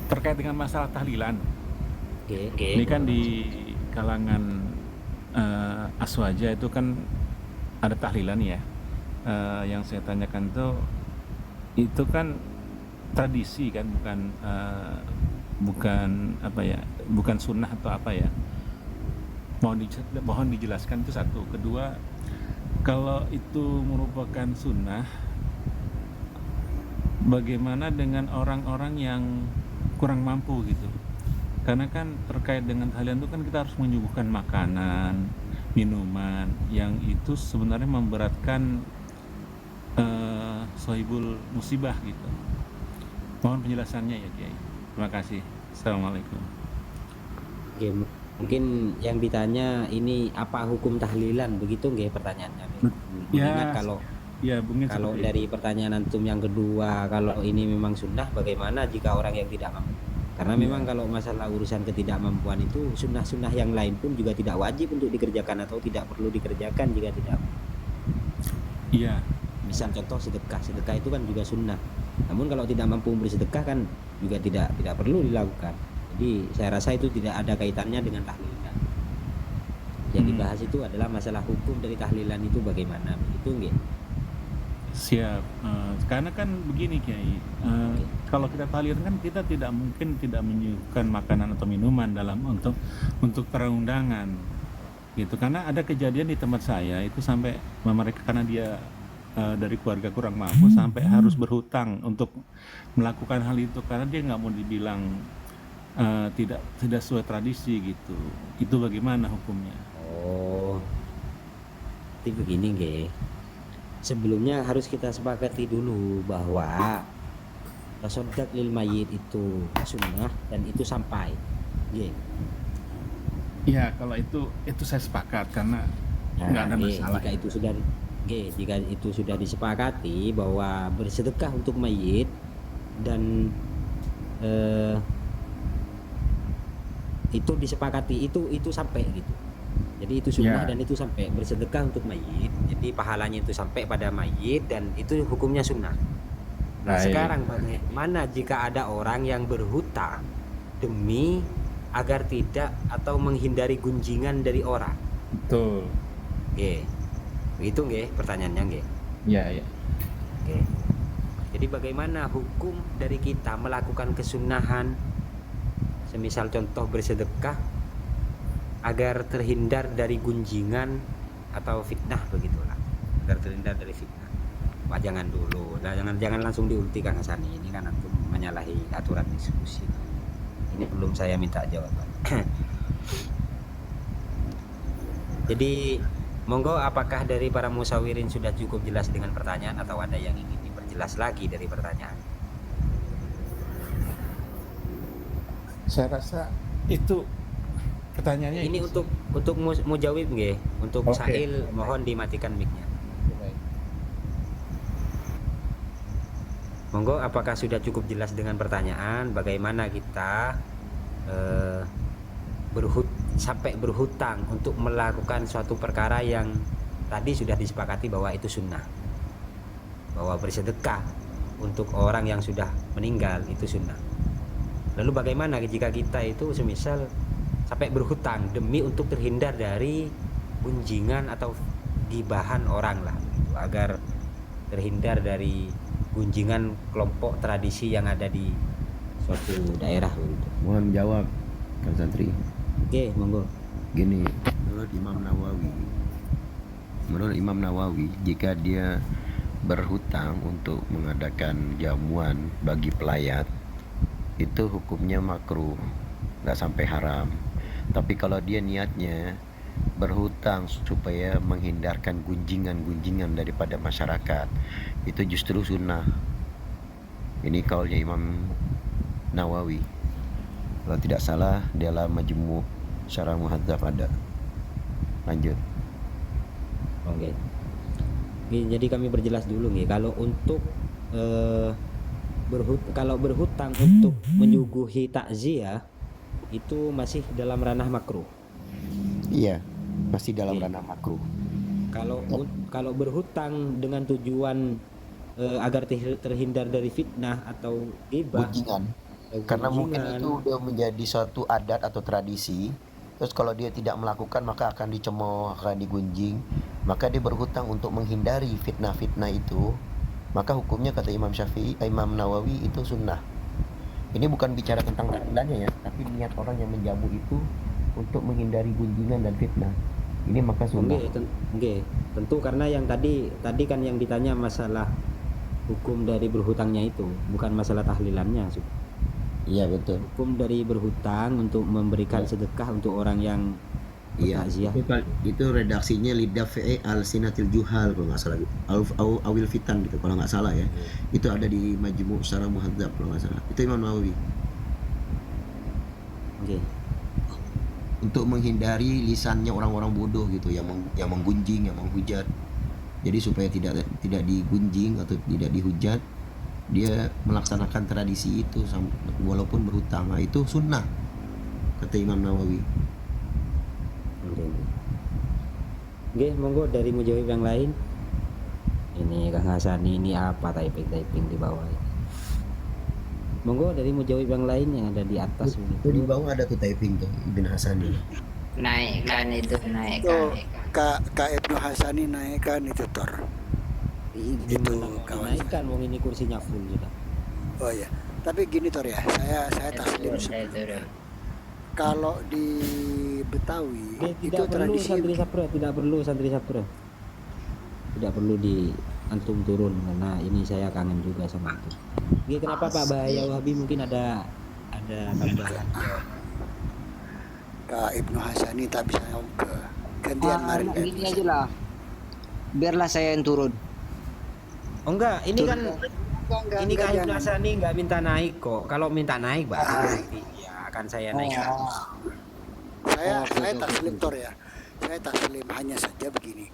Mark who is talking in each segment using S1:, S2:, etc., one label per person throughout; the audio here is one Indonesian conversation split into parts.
S1: terkait dengan masalah tahlilan.
S2: Oke.
S1: Ini kan di kalangan aswaja itu kan ada tahlilan ya. Yang saya tanyakan tuh itu kan tradisi kan, bukan apa ya, bukan sunnah atau apa ya. Mohon dijelaskan, itu satu. Kedua, kalau itu merupakan sunnah, bagaimana dengan orang-orang yang kurang mampu gitu? Karena kan terkait dengan tahlilan itu kan kita harus menyuguhkan makanan, minuman, yang itu sebenarnya memberatkan sohibul musibah gitu. Mohon penjelasannya ya Kiai. Terima kasih. Assalamualaikum.
S2: Oke, mungkin yang ditanya ini apa hukum tahlilan begitu nggih pertanyaannya nggih. Mengingat
S1: Ya,
S2: kalau
S1: ya mungkin
S2: kalau
S1: seperti itu.
S2: dari pertanyaan antum yang kedua, kalau ini memang sunnah bagaimana jika orang yang tidak mampu? Karena memang
S1: Ya,
S2: kalau masalah urusan ketidakmampuan itu sunnah-sunnah yang lain pun juga tidak wajib untuk dikerjakan atau tidak perlu dikerjakan jika tidak.
S1: iya,
S2: Misal contoh sedekah, sedekah itu kan juga sunnah. Namun kalau tidak mampu memberi sedekah kan juga tidak perlu dilakukan. Jadi saya rasa itu tidak ada kaitannya dengan tahlilan. Yang
S1: hmm,
S2: dibahas itu adalah masalah hukum dari tahlilan itu bagaimana begitu nggih.
S1: siap. Karena kan begini Kiai,
S2: Oke.
S1: kalau kita tahlilan kan kita tidak mungkin tidak menyuguhkan makanan atau minuman dalam untuk perundangan gitu. Karena ada kejadian di tempat saya itu sampai mereka, karena dia dari keluarga kurang mampu, sampai harus berhutang untuk melakukan hal itu karena dia nggak mau dibilang tidak tidak sesuai tradisi gitu. Itu bagaimana hukumnya?
S2: Oh, jadi begini nggih. Sebelumnya harus kita sepakati dulu bahwa tasoddaq lil mayyit itu sunnah dan itu sampai. Nggih.
S1: Ya, kalau itu saya sepakat karena nggak
S2: Nah,
S1: ada
S2: nggih,
S1: masalah
S2: jika
S1: itu.
S2: itu sudah nggih, jika itu sudah disepakati bahwa bersedekah untuk mayit dan eh, itu disepakati itu sampai gitu. Jadi itu sunnah
S1: Ya,
S2: dan itu sampai bersedekah untuk mayit. Jadi pahalanya itu sampai pada mayit dan itu hukumnya sunnah. Nah,
S1: baik.
S2: sekarang bagaimana jika ada orang yang berhutang demi agar tidak atau menghindari gunjingan dari orang?
S1: Betul.
S2: Nggih. Begitu nggih pertanyaannya nggih.
S1: Ya, ya.
S2: Oke. Jadi bagaimana hukum dari kita melakukan kesunahan, semisal contoh bersedekah agar terhindar dari gunjingan atau fitnah begitulah. Agar terhindar dari fitnah. Wah, jangan dulu. Nah, jangan langsung diulti Kang Hasani. Ini kan antum menyalahi aturan diskusi. Ini belum saya minta jawaban. Jadi monggo apakah dari para musawirin sudah cukup jelas dengan pertanyaan atau ada yang ingin diperjelas lagi dari pertanyaan?
S1: Saya rasa itu pertanyaannya
S2: Ini
S1: itu sih.
S2: untuk mujawib nggih, untuk
S1: Oke.
S2: Sail mohon dimatikan mic-nya.
S1: Baik.
S2: Monggo apakah sudah cukup jelas dengan pertanyaan bagaimana kita eh, sampai berhutang untuk melakukan suatu perkara yang tadi sudah disepakati bahwa itu sunnah, bahwa bersedekah untuk orang yang sudah meninggal itu sunnah. Lalu bagaimana jika kita itu semisal sampai berhutang demi untuk terhindar dari gunjingan atau gibahan orang lah begitu, agar terhindar dari gunjingan kelompok tradisi yang ada di suatu daerah begitu.
S3: Mohon menjawab, Kang Santri.
S2: Oke, monggo.
S3: Gini, menurut Imam Nawawi, jika dia berhutang untuk mengadakan jamuan bagi pelayat, itu hukumnya makruh, nggak sampai haram. Tapi kalau dia niatnya berhutang supaya menghindarkan gunjingan-gunjingan daripada masyarakat, itu justru sunnah. Ini kaulnya Imam Nawawi. Kalau tidak salah dalam Majmu' Syarah Muhadzab ada. Lanjut.
S2: Oke. Jadi kami berjelas dulu nih kalau untuk eh, kalau berhutang untuk menyuguhi takziah itu masih dalam ranah makruh.
S3: Iya, masih dalam
S2: Oke.
S3: ranah makruh.
S2: Kalau kalau berhutang dengan tujuan agar terhindar dari fitnah atau ghibah
S3: Gunjingan. Karena mungkin
S2: gunjingan.
S3: itu udah menjadi suatu adat atau tradisi. Terus kalau dia tidak melakukan maka akan dicemooh, akan digunjing. Maka dia berhutang untuk menghindari fitnah-fitnah itu. Maka hukumnya kata Imam Syafi'i, Imam Nawawi itu sunnah. Ini bukan bicara tentang tahlilannya ya, tapi niat orang yang menjamu itu untuk menghindari gunjingan dan fitnah. Ini maka sunnah.
S2: Nggih, tentu karena yang tadi kan yang ditanya masalah hukum dari berhutangnya itu, bukan masalah tahlilannya.
S3: Iya betul.
S2: Hukum dari berhutang untuk memberikan sedekah untuk orang yang
S3: Iya,
S2: bertakziah.
S3: itu redaksinya Lidafi'i al-Sinatil Juhal kalau nggak salah, Awil Fitan gitu kalau nggak salah ya. Itu ada di Majmu' Syarah Muhadzab kalau nggak salah. Itu Imam Nawawi.
S2: Nggih.
S3: Untuk menghindari lisannya orang-orang bodoh gitu yang menggunjing, yang menghujat. Jadi supaya tidak digunjing atau tidak dihujat, dia melaksanakan tradisi itu walaupun berhutang. Nah, itu sunnah kata Imam Nawawi.
S2: Nggih, monggo dari mujawib yang lain. Ini Kang Hasan ini apa typing di bawah ini. Monggo dari mujawib yang lain yang ada di atas
S3: Itu
S2: begitu.
S3: di bawah ada tuh typing tuh Ibn Hasani.
S4: Naikkan itu,
S5: Itu
S4: naikkan.
S5: Kak Ibnu Hasani naikkan itu Tor. Itu kawan.
S2: Naikkan wong ini kursinya full sudah.
S5: Oh ya. Tapi gini Tor ya, saya taslim.
S4: Saya turun.
S5: Kalau di Betawi
S2: Dia
S5: itu
S2: tidak perlu
S5: tradisi
S2: santri sapra, tidak perlu di antum turun karena ini saya kangen juga sama itu. Nggih, kenapa Pak Bahaya Wahabi mungkin ada tambahan?
S5: Kak Ibnu Hasani tak bisa ke gantian mari.
S6: Gini aja lah, biarlah saya yang turun.
S2: Oh enggak, ini kan ini
S5: enggak,
S2: Kak Ibnu
S5: jangan.
S2: Hasani enggak minta naik kok. Kalau minta naik baru ya akan saya naikkan.
S5: Saya taslim Tor ya. Saya taslim, hanya saja begini.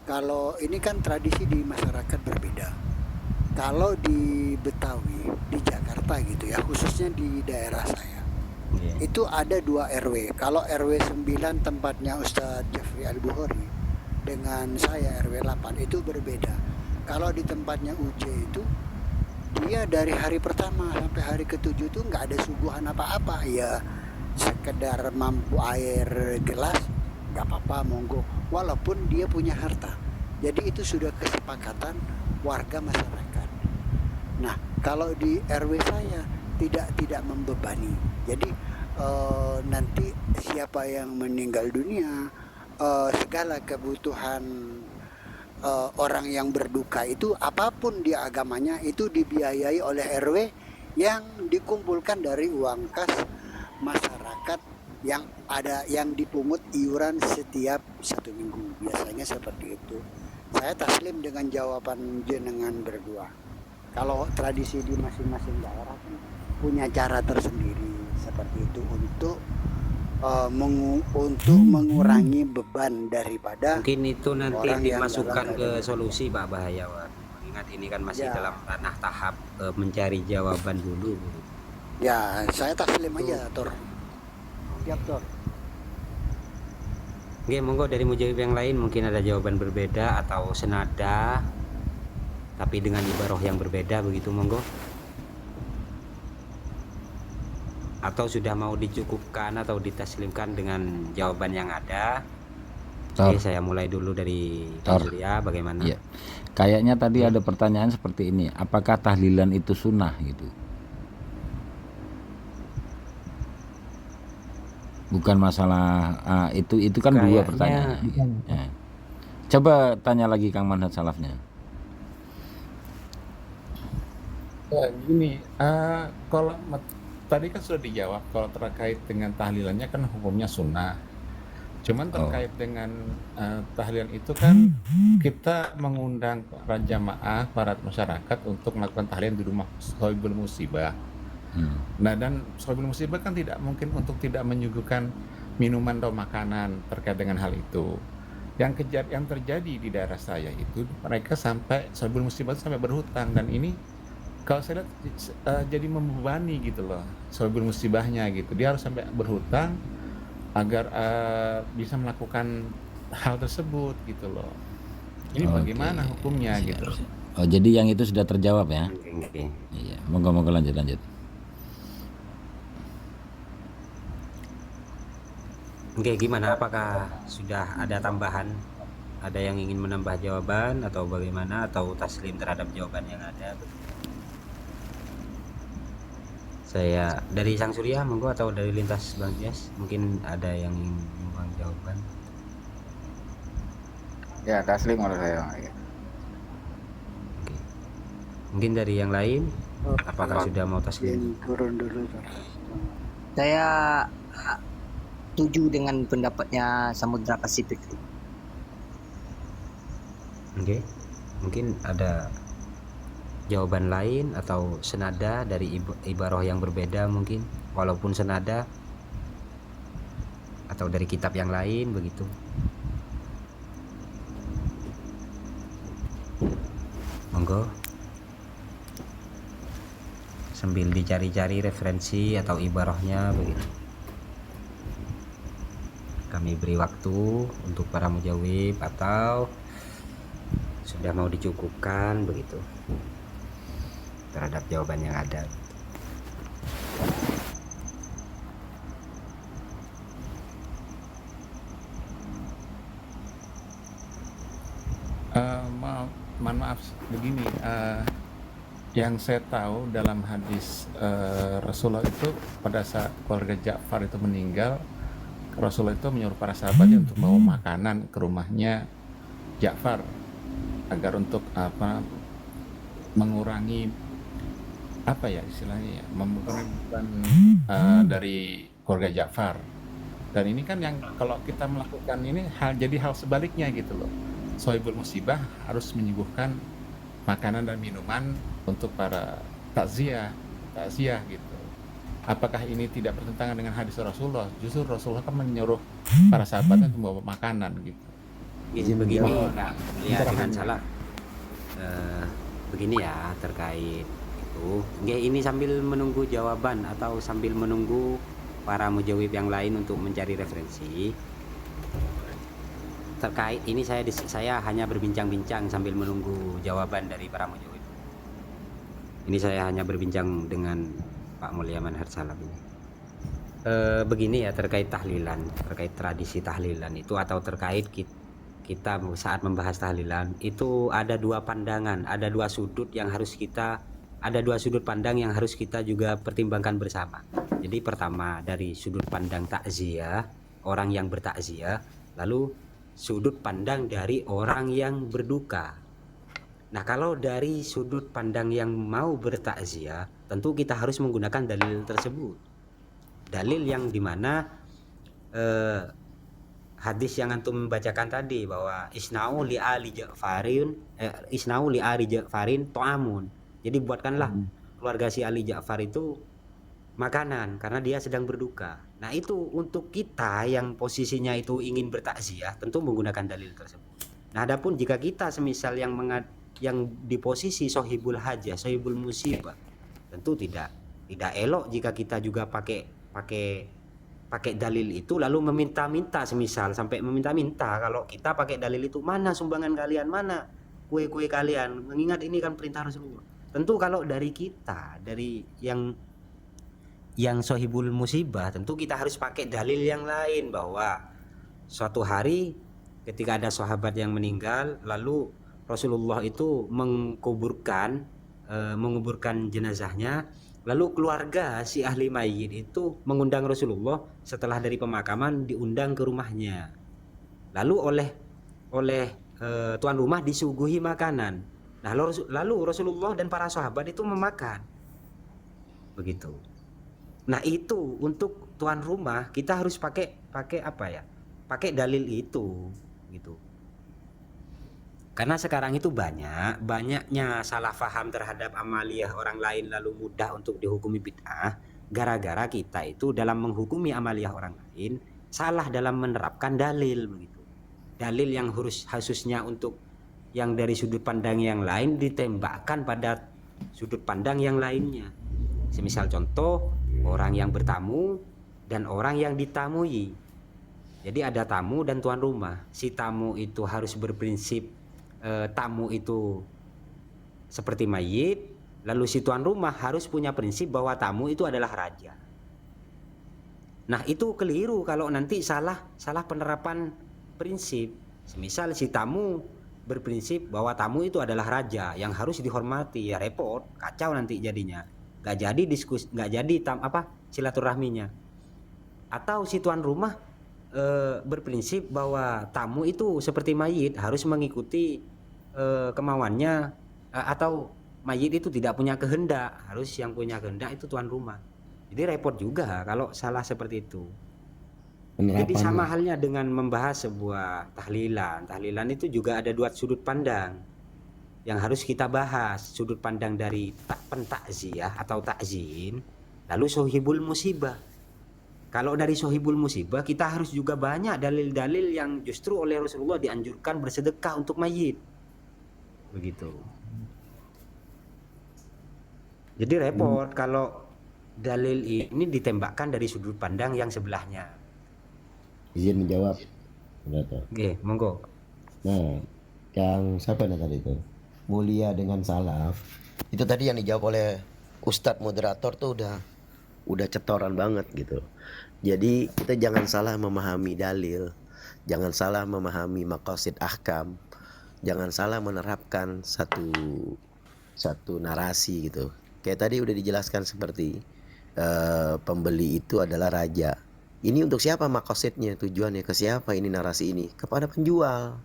S5: Kalau ini kan tradisi di masyarakat berbeda. Kalau di Betawi, di Jakarta gitu ya, khususnya di daerah saya,
S2: Iya.
S5: itu ada 2 RW. Kalau RW 9 tempatnya Ustadz Jafri Al-Bukhari dengan saya RW 8 itu berbeda. Kalau di tempatnya UJ itu dia dari hari pertama sampai hari ke-7 itu nggak ada suguhan apa-apa, ya sekedar mampu air gelas nggak apa-apa, monggo, walaupun dia punya harta. Jadi itu sudah kesepakatan warga masyarakat. Nah, kalau di RW saya tidak membebani. Jadi nanti siapa yang meninggal dunia, segala kebutuhan orang yang berduka itu apapun dia agamanya itu dibiayai oleh RW yang dikumpulkan dari uang kas masyarakat yang ada, yang dipungut iuran setiap 1 minggu, biasanya seperti itu. Saya taslim dengan jawaban jenengan berdua. Kalau tradisi di masing-masing daerah kan punya cara tersendiri seperti itu untuk mengurangi beban daripada
S2: Mungkin itu nanti
S5: orang yang
S2: dimasukkan
S5: dalam
S2: ke solusi Pak Bahaya. Ingat ini kan masih
S5: Ya.
S2: dalam ranah tahap mencari jawaban dulu.
S5: ya. Saya taslim aja Tor. Siap Tor.
S2: Oke, monggo dari mujawib yang lain mungkin ada jawaban berbeda atau senada tapi dengan ibaroh yang berbeda begitu, monggo. Atau sudah mau dicukupkan atau ditaslimkan dengan jawaban yang ada. Oke, saya mulai dulu dari Pak Surya, bagaimana?
S7: Iya. Kayaknya tadi ada pertanyaan seperti ini, apakah tahlilan itu sunnah gitu? Bukan masalah itu kan dua
S2: Kayaknya-
S7: pertanyaan. Ya. Coba tanya lagi Kang Manhaj salafnya.
S1: Gini, kalau tadi kan sudah dijawab kalau terkait dengan tahlilannya kan hukumnya sunnah. Cuman terkait dengan tahlilan itu kan kita mengundang para jamaah, para masyarakat untuk melakukan tahlilan di rumah shahibul musibah. Nah, dan shahibul musibah kan tidak mungkin untuk tidak menyuguhkan minuman atau makanan terkait dengan hal itu. Yang terjadi di daerah saya itu mereka sampai shahibul musibah itu sampai berhutang, dan ini kalau saya lihat jadi membebani gitu loh shahibul musibahnya gitu. Dia harus sampai berhutang agar bisa melakukan hal tersebut gitu loh. Ini bagaimana hukumnya gitu.
S7: Oh, jadi yang itu sudah terjawab ya?
S2: Oke.
S7: Iya, moga-moga lanjut.
S2: Oke, gimana? Apakah sudah ada tambahan? Ada yang ingin menambah jawaban atau bagaimana? Atau taslim terhadap jawaban yang ada? Saya dari Sang Surya, monggo, atau dari lintas Bang Jas, mungkin ada yang ingin menyumbang jawaban.
S7: Ya, taslim menurut saya. Ya.
S2: Oke. Mungkin dari yang lain, apakah sudah mau taslim?
S5: Yang turun dulu tuh.
S6: Saya setuju dengan pendapatnya Samudra Pasifik.
S2: Oke. Mungkin ada jawaban lain atau senada dari ibarah yang berbeda mungkin, walaupun senada, atau dari kitab yang lain begitu. Monggo, sambil dicari-cari referensi atau ibarahnya begitu. Kami beri waktu untuk para mujawib, atau sudah mau dicukupkan begitu terhadap jawaban yang ada.
S1: Mohon maaf begini, yang saya tahu dalam hadis Rasulullah itu pada saat keluarga Ja'far itu meninggal, Rasulullah itu menyuruh para sahabatnya untuk bawa makanan ke rumahnya Ja'far agar untuk mengurangi istilahnya ya, mengurangi beban dari keluarga Ja'far. Dan ini kan yang kalau kita melakukan ini jadi hal sebaliknya gitu loh. Sohibul musibah harus menyuguhkan makanan dan minuman untuk para takziah gitu. Apakah ini tidak bertentangan dengan hadis Rasulullah? Justru Rasulullah kan menyuruh para sahabatnya untuk membawa makanan gitu.
S2: Izin begini, Kak, ya dengan salah. Begini ya terkait itu. Ini sambil menunggu jawaban atau sambil menunggu para mujawib yang lain untuk mencari referensi. Terkait ini saya hanya berbincang-bincang sambil menunggu jawaban dari para mujawib. Ini saya hanya berbincang dengan Pak Mulyaman Harsalam ini. Begini ya, terkait tahlilan, terkait tradisi tahlilan itu, atau terkait kita saat membahas tahlilan itu ada dua pandangan, ada dua sudut pandang yang harus kita juga pertimbangkan bersama. Jadi pertama dari sudut pandang takziah, orang yang bertakziah, lalu sudut pandang dari orang yang berduka. Nah, kalau dari sudut pandang yang mau bertakziah, tentu kita harus menggunakan dalil tersebut. Dalil yang dimana hadis yang antum membacakan tadi, bahwa isna'u li ali Ja'farin to'amun. Jadi buatkanlah keluarga si Ali Ja'far itu makanan karena dia sedang berduka. Nah, itu untuk kita yang posisinya itu ingin bertakziah tentu menggunakan dalil tersebut. Nah, adapun jika kita semisal yang di posisi sohibul hajah, sohibul musibah, tentu tidak elok jika kita juga pakai dalil itu lalu meminta-minta, semisal sampai meminta-minta kalau kita pakai dalil itu, mana sumbangan kalian, mana kue-kue kalian, mengingat ini kan perintah Rasulullah. Tentu kalau dari kita, dari yang sohibul musibah, tentu kita harus pakai dalil yang lain, bahwa suatu hari ketika ada sahabat yang meninggal, lalu Rasulullah itu menguburkan jenazahnya, lalu keluarga si ahli mayit itu mengundang Rasulullah setelah dari pemakaman, diundang ke rumahnya, lalu oleh tuan rumah disuguhi makanan. Nah, lalu Rasulullah dan para sahabat itu memakan begitu. Nah, itu untuk tuan rumah kita harus pakai pakai dalil itu gitu. Karena sekarang itu banyaknya salah faham terhadap amaliyah orang lain lalu mudah untuk dihukumi bid'ah, gara-gara kita itu dalam menghukumi amaliyah orang lain salah dalam menerapkan dalil begitu. Dalil yang khususnya untuk yang dari sudut pandang yang lain ditembakkan pada sudut pandang yang lainnya. Semisal contoh, orang yang bertamu dan orang yang ditamui. Jadi ada tamu dan tuan rumah. Si tamu itu harus berprinsip tamu itu seperti mayit, lalu si tuan rumah harus punya prinsip bahwa tamu itu adalah raja. Nah, itu keliru kalau nanti salah penerapan prinsip. Semisal si tamu berprinsip bahwa tamu itu adalah raja yang harus dihormati, ya repot, kacau nanti jadinya. Nggak jadi diskusi, nggak jadi silaturahminya. Atau si tuan rumah berprinsip bahwa tamu itu seperti mayit, harus mengikuti kemauannya, atau mayit itu tidak punya kehendak, harus yang punya kehendak itu tuan rumah. Jadi repot juga kalau salah seperti itu. Jadi sama halnya dengan membahas sebuah tahlilan. Tahlilan itu juga ada dua sudut pandang yang harus kita bahas. Sudut pandang dari pentakziah atau takzin, lalu sohibul musibah. Kalau dari sohibul musibah, kita harus juga banyak dalil-dalil yang justru oleh Rasulullah dianjurkan bersedekah untuk mayit. Begitu. Jadi repot kalau dalil ini ditembakkan dari sudut pandang yang sebelahnya.
S3: Izin menjawab. Moderator.
S2: Oke, monggo.
S3: Nah, yang siapa tadi itu? Mulia dengan salaf. Itu tadi yang dijawab oleh Ustadz moderator tuh udah cetoran banget gitu. Jadi kita jangan salah memahami dalil, jangan salah memahami maqasid ahkam, jangan salah menerapkan satu narasi gitu. Kayak tadi udah dijelaskan seperti pembeli itu adalah raja. Ini untuk siapa maqasidnya, tujuannya ke siapa ini narasi ini? Kepada penjual.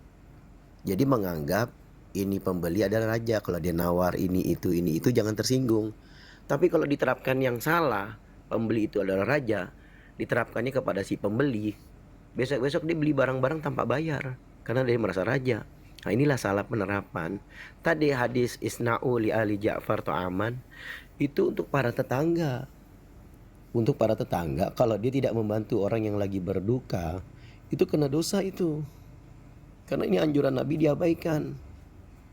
S3: Jadi menganggap ini pembeli adalah raja. Kalau dia nawar ini itu jangan tersinggung. Tapi kalau diterapkan yang salah, pembeli itu adalah raja, diterapkannya kepada si pembeli, besok dia beli barang-barang tanpa bayar karena dia merasa raja. Nah, inilah salah penerapan. Tadi hadis isna'u li ali Ja'far ta'aman itu untuk para tetangga. Untuk para tetangga, kalau dia tidak membantu orang yang lagi berduka, itu kena dosa itu. Karena ini anjuran Nabi diabaikan.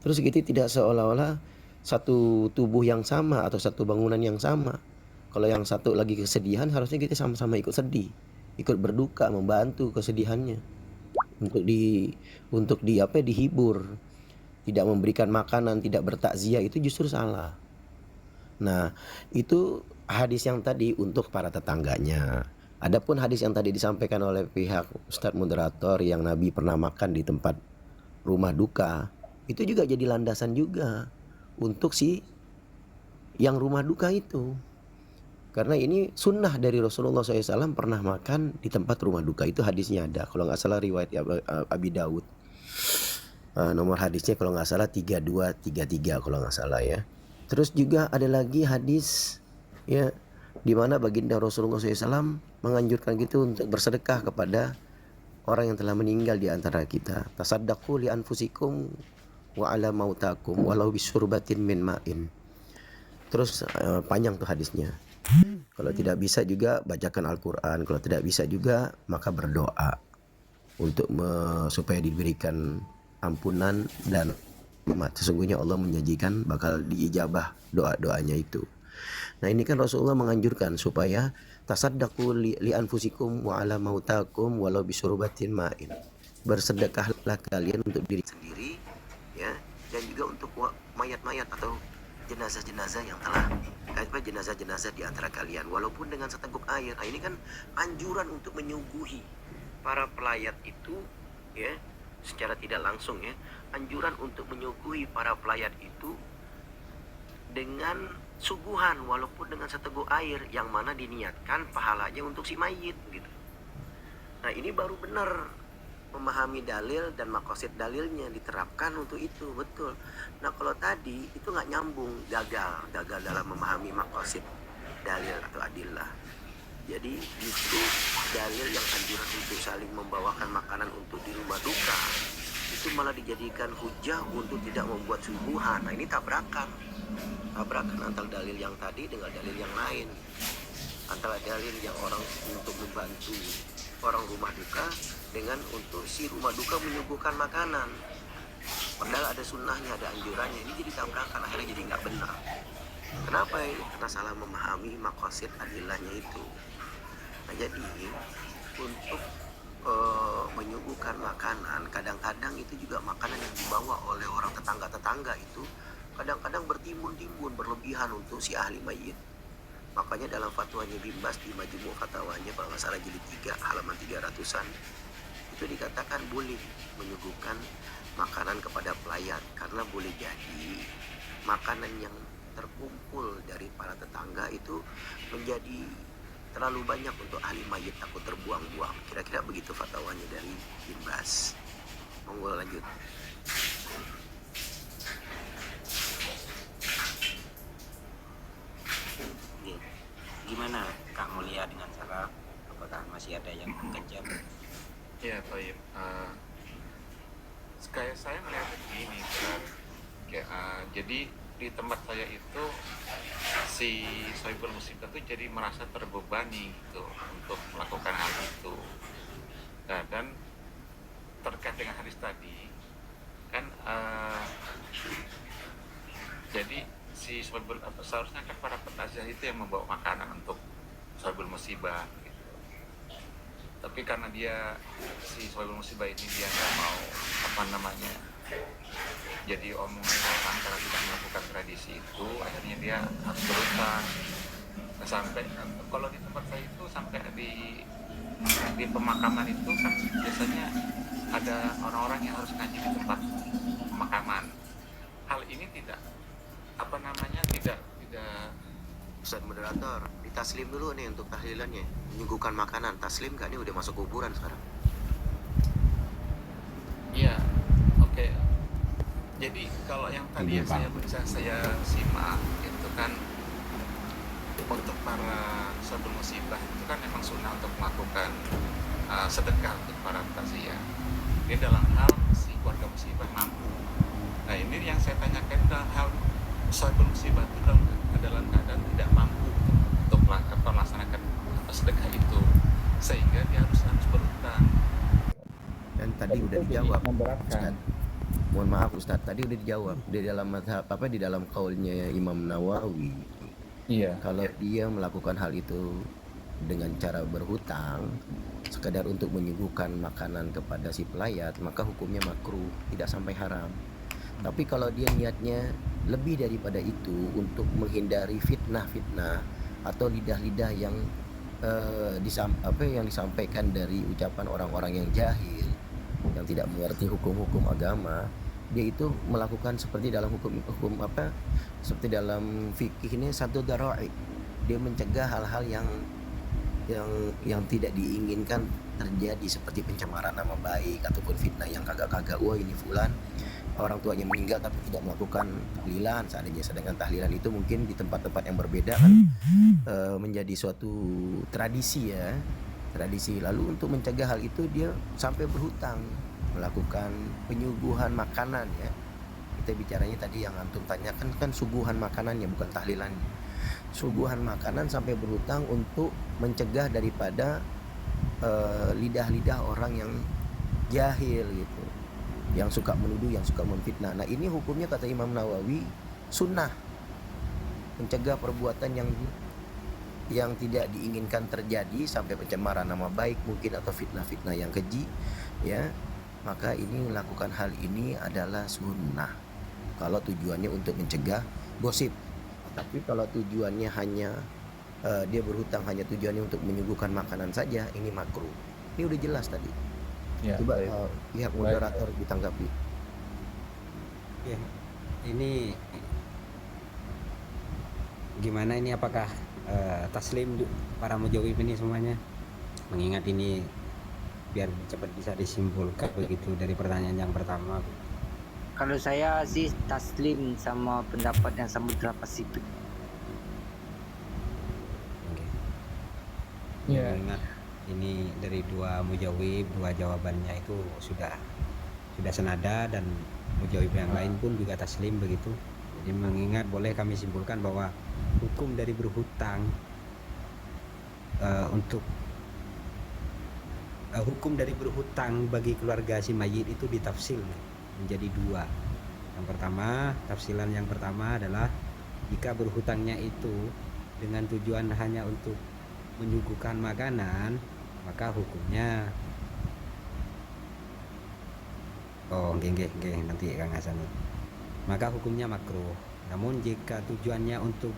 S3: Terus kita tidak seolah-olah satu tubuh yang sama atau satu bangunan yang sama. Kalau yang satu lagi kesedihan, harusnya kita sama-sama ikut sedih, ikut berduka, membantu kesedihannya. Untuk dihibur. Tidak memberikan makanan, tidak bertakziah, itu justru salah. Nah, itu hadis yang tadi untuk para tetangganya. Adapun hadis yang tadi disampaikan oleh pihak Ustadz moderator yang Nabi pernah makan di tempat rumah duka, itu juga jadi landasan juga untuk si yang rumah duka itu. Karena ini sunnah dari Rasulullah SAW pernah makan di tempat rumah duka. Itu hadisnya ada, kalau nggak salah riwayat Abi Dawud. Nomor hadisnya kalau nggak salah 3233 kalau nggak salah ya. Terus juga ada lagi hadis ya, di mana baginda Rasulullah SAW menganjurkan gitu untuk bersedekah kepada orang yang telah meninggal di antara kita. Tasaddaqu li anfusikum wa ala mautakum walau bisurbatin min ma'in. Terus panjang tuh hadisnya. Kalau tidak bisa juga bacakan Al-Quran. Kalau tidak bisa juga maka berdoa untuk supaya diberikan ampunan dan sesungguhnya Allah menjanjikan bakal diijabah doa-doanya itu. Nah, ini kan Rasulullah menganjurkan supaya tasaddaqu li anfusikum wa ala mautakum walau bisurbatin ma'in. Bersedekahlah kalian untuk diri sendiri ya, dan juga untuk mayat-mayat atau jenazah-jenazah yang telah jenazah-jenazah di antara kalian walaupun dengan seteguk air. Nah, ini kan anjuran untuk menyuguhi para pelayat itu ya, secara tidak langsung ya, anjuran untuk menyuguhi para pelayat itu dengan suguhan walaupun dengan seteguk air yang mana diniatkan pahalanya untuk si mayit gitu. Nah, ini baru benar memahami dalil dan maqasid dalilnya diterapkan untuk itu, betul. Nah, kalau tadi itu nggak nyambung, gagal dalam memahami maqasid dalil atau adillah. Jadi justru dalil yang anjuran untuk saling membawakan makanan untuk di rumah duka itu malah dijadikan hujah untuk tidak membuat suguhan. Nah, ini tabrakan antara dalil yang tadi dengan dalil yang lain, antara dalil yang orang untuk membantu orang rumah duka dengan untuk si rumah duka menyuguhkan makanan. Padahal ada sunnahnya, ada anjurannya. Ini jadi tabrakan, akhirnya jadi nggak benar. Kenapa ini? Karena salah memahami maqasid adillahnya itu. Nah, jadi untuk menyuguhkan makanan, kadang-kadang itu juga makanan yang dibawa oleh orang tetangga-tetangga itu kadang-kadang bertimbun-timbun berlebihan untuk si ahli mayit. Makanya dalam fatwanya Bimbas di Majmu' Fatwanya kalau nggak salah jilid 3 halaman 300-an itu dikatakan boleh menyuguhkan makanan kepada pelayan karena boleh jadi makanan yang terkumpul dari para tetangga itu menjadi terlalu banyak untuk ahli mayit, takut terbuang-buang. Kira-kira begitu fatwanya dari Bimbas. Monggo lanjut.
S2: Gimana Kak Mulia dengan salah? Apakah masih ada yang kejam?
S1: Ya, baik. Kayak saya melihat begini, Ustaz. Jadi di tempat saya itu si Sohibul Musibah itu jadi merasa terbebani gitu untuk melakukan hal itu. Nah, dan terkait dengan hadis tadi kan jadi si Sohibul seharusnya kan para penasihat itu yang membawa makanan untuk Sohibul Musibah gitu. Tapi karena dia si Sohibul Musibah ini dia nggak mau jadi omongan orang karena tidak melakukan tradisi itu, akhirnya dia harus berutang. Nah, sampai kalau di tempat saya itu sampai di pemakaman itu kan biasanya ada orang-orang yang harus ngaji di tempat pemakaman. Hal ini tidak
S3: Ustaz moderator, ditaslim dulu nih untuk tahlilannya. Menyuguhkan makanan, taslim kan ini udah masuk kuburan sekarang.
S1: Iya, oke. Jadi kalau yang tadi yang saya simak itu kan untuk para sahabat musibah itu kan memang sunnah untuk melakukan sedekah untuk para tasya. Ini dalam hal si keluarga musibah mampu. Nah ini yang saya tanyakan dalam hal sahabat musibah itu dalam keadaan tidak mampu untuk melaksanakan sedekah itu, sehingga dia harus berutang.
S3: Dan tadi udah dijawab, Ustaz. Mohon maaf Ustaz, tadi udah dijawab di dalam mazhab di dalam kaulnya Imam Nawawi.
S1: Iya.
S3: Kalau dia melakukan hal itu dengan cara berhutang, sekadar untuk menyuguhkan makanan kepada si pelayat, maka hukumnya makruh, tidak sampai haram. Tapi kalau dia niatnya lebih daripada itu untuk menghindari fitnah-fitnah atau lidah-lidah yang yang disampaikan dari ucapan orang-orang yang jahil, yang tidak mengerti hukum-hukum agama, dia itu melakukan seperti dalam hukum seperti dalam fikih ini satu dara'i. Dia mencegah hal-hal yang tidak diinginkan terjadi seperti pencemaran nama baik ataupun fitnah yang kagak-kagak. Wah ini fulan orang tuanya meninggal tapi tidak melakukan tahlilan seandainya, sedangkan tahlilan itu mungkin di tempat-tempat yang berbeda kan menjadi suatu tradisi ya, tradisi. Lalu untuk mencegah hal itu dia sampai berhutang melakukan penyuguhan makanan ya. Kita bicaranya tadi yang antum tanyakan kan suguhan makanannya bukan tahlilan. Suguhan makanan sampai berhutang untuk mencegah daripada lidah-lidah orang yang jahil gitu, yang suka menuduh, yang suka memfitnah. Nah ini hukumnya kata Imam Nawawi sunnah, mencegah perbuatan yang tidak diinginkan terjadi sampai pencemaran nama baik mungkin atau fitnah-fitnah yang keji ya. Maka ini melakukan hal ini adalah sunnah kalau tujuannya untuk mencegah gosip. Tapi kalau tujuannya hanya dia berhutang hanya tujuannya untuk menyuguhkan makanan saja, ini makruh. Ini udah jelas tadi.
S1: Ya,
S3: Coba pihak moderator ditanggapi.
S2: Ya, ini gimana ini, apakah taslim para mujawib ini semuanya? Mengingat ini biar cepat bisa disimpulkan begitu dari pertanyaan yang pertama.
S6: Kalau saya sih taslim sama pendapat yang Samudra Pasifik.
S2: Oke.
S1: Ya.
S2: Mengingat ini dari dua mujawib, dua jawabannya itu sudah senada dan mujawib yang lain pun juga taslim begitu. Jadi mengingat boleh kami simpulkan bahwa hukum dari berhutang hukum dari berhutang bagi keluarga si mayit itu ditafsil menjadi dua. Yang pertama, tafsilan yang pertama adalah jika berhutangnya itu dengan tujuan hanya untuk menyuguhkan makanan, maka hukumnya nanti Kang Hasan. Maka hukumnya makruh. Namun jika tujuannya untuk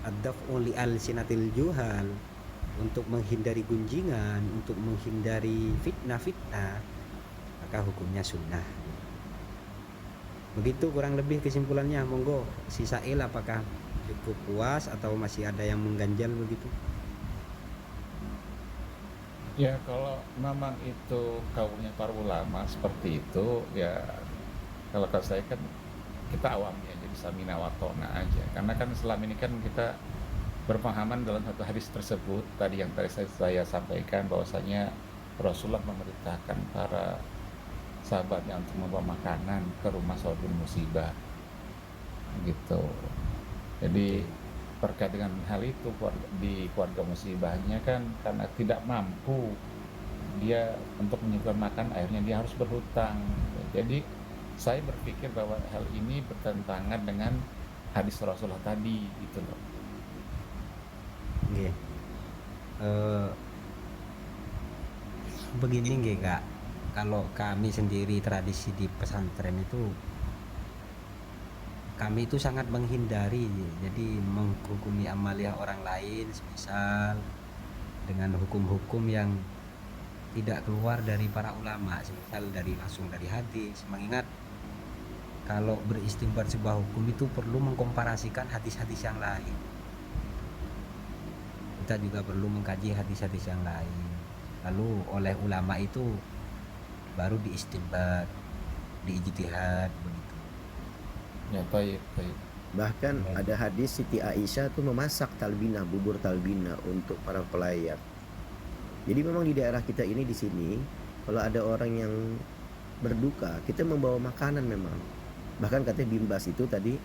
S2: ad-daf'u li al-sinatil juhal, untuk menghindari gunjingan, untuk menghindari fitnah-fitnah, maka hukumnya sunnah. Begitu kurang lebih kesimpulannya. Monggo si Sail, apakah cukup puas atau masih ada yang mengganjal begitu?
S1: Ya kalau memang itu kaulnya para ulama seperti itu, ya kalau kata saya kan kita awam ya, jadi samina wa ta'na aja. Karena kan selama ini kan kita berpahaman dalam satu hadis tersebut tadi yang tadi saya sampaikan, bahwasanya Rasulullah memerintahkan para sahabatnya untuk membawa makanan ke rumah sahibul musibah gitu. Jadi terkait dengan hal itu, di keluarga musibahnya kan karena tidak mampu dia untuk menyuguhkan makan, akhirnya dia harus berhutang. Jadi saya berpikir bahwa hal ini bertentangan dengan hadis Rasulullah tadi gitu loh.
S2: Nggih. Begini nggih Kak, kalau kami sendiri tradisi di pesantren itu, kami itu sangat menghindari, jadi menghukumi amalia orang lain semisal dengan hukum-hukum yang tidak keluar dari para ulama, semisal langsung dari hadis. Mengingat kalau beristimbat sebuah hukum itu perlu mengkomparasikan hadis-hadis yang lain. Kita juga perlu mengkaji hadis-hadis yang lain. Lalu oleh ulama itu baru diistimbat, diijtihad begitu.
S1: Ya baik.
S3: Bahkan ada hadis Siti Aisyah tuh memasak talbina, bubur talbina untuk para pelayat. Jadi memang di daerah kita ini di sini, kalau ada orang yang berduka, kita membawa makanan memang. Bahkan katanya Bimbas itu tadi,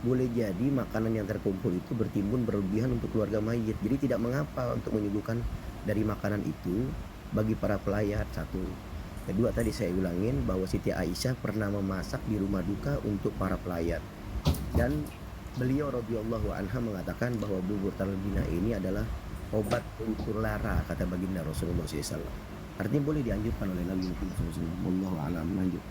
S3: boleh jadi makanan yang terkumpul itu bertimbun berlebihan untuk keluarga mayit. Jadi tidak mengapa untuk menyuguhkan dari makanan itu bagi para pelayat, satu. Kedua, tadi saya ulangin bahwa Siti Aisyah pernah memasak di rumah duka untuk para pelayat. Dan beliau radhiyallahu anha mengatakan bahwa bubur talbina ini adalah obat untuk lara, kata baginda Rasulullah SAW. Artinya boleh dianjurkan oleh Nabi Muhammad SAW. Wallahu a'lam. Lanjut.